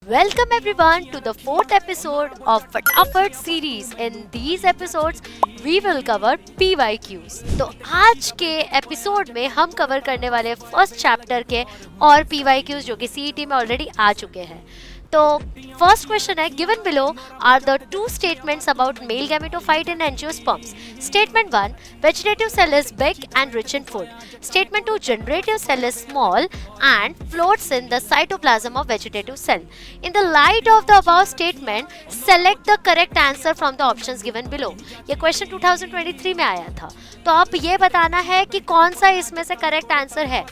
Welcome everyone to the fourth episode of फटाफट series. In these episodes, we will cover PYQs. तो आज के episode में हम कवर करने वाले फर्स्ट चैप्टर के और PYQs जो कि CET में ऑलरेडी आ चुके हैं. तो फर्स्ट क्वेश्चन है given below are the two statements about male gametophyte in angiosperms. Statement 1 vegetative cell is big and rich in food. Statement 2 generative cell is small and floats in the cytoplasm of vegetative cell. In the light of the above statement, select the correct answer from the options given below. ये question 2023 में आया था, तो आप ये बताना है कि कौन सा इसमें से करेक्ट आंसर है.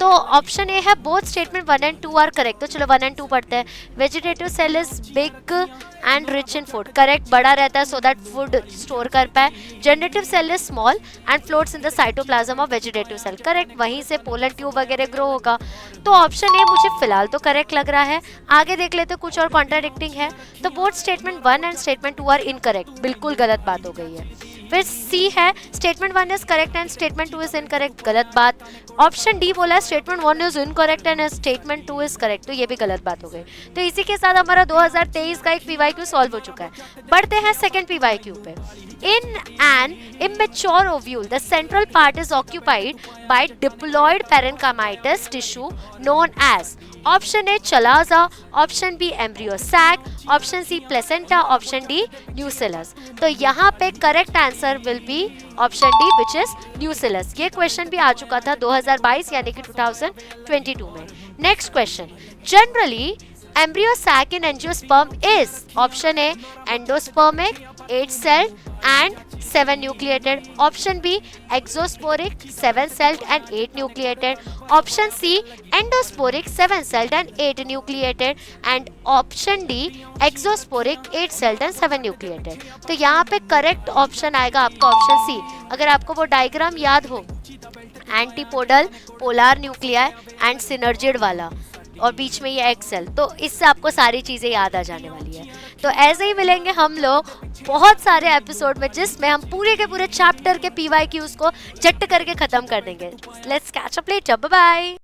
तो ऑप्शन ए है both statement 1 and 2 are correct. तो चलो 1 and 2 पढ़ते हैं. Vegetative cell is big and rich in food, correct, बड़ा रहता है सो दैट फूड स्टोर कर पाए. Generative cell is small and floats in the cytoplasm of vegetative cell, correct, वहीं से पोलन ट्यूब वगैरह ग्रो होगा. तो ऑप्शन ए मुझे फिलहाल तो करेक्ट लग रहा है. आगे देख लेते कुछ और कॉन्ट्राडिक्टिंग है. तो both statement 1 and statement 2 are incorrect, बिल्कुल गलत बात हो गई है. फिर सी है statement 1 is correct and statement 2 is incorrect, गलत बात. ऑप्शन डी बोला statement 1 is incorrect and statement 2 is correct, तो ये भी गलत बात हो गई. तो इसी के साथ हमारा 2023 का एक पीवाईक्यू सॉल्व हो चुका है. बढ़ते हैं सेकंड पीवाईक्यू पे. In an immature ovule the central part is occupied by diploid parenchymatous tissue known as. Option A chalaza, option B embryo sac, option C placenta, option D nucellus. तो यहाँ पे correct answer will be option D which is nucellus. ये question भी आ चुका था 2022 यानी कि 2022 में. Next question, generally embryo sac in angiosperm is option A endospermic 8 celled and 7 nucleated, option B exosporic 7 celled and 8 nucleated, option C endosporic 7 celled and 8 nucleated and option D exosporic 8 celled and 7 nucleated. तो यहाँ पे correct option आएगा आपका option C. अगर आपको वो diagram याद हो, antipodal, polar nuclei and synergid वाला, और बीच में ये एक्सेल, तो इससे आपको सारी चीज़ें याद आ जाने वाली है. तो ऐसे ही मिलेंगे हम लोग बहुत सारे एपिसोड में जिसमें हम पूरे के पूरे चैप्टर के पीवाईक्यूज को झट करके ख़त्म कर देंगे. Let's catch up later, bye bye.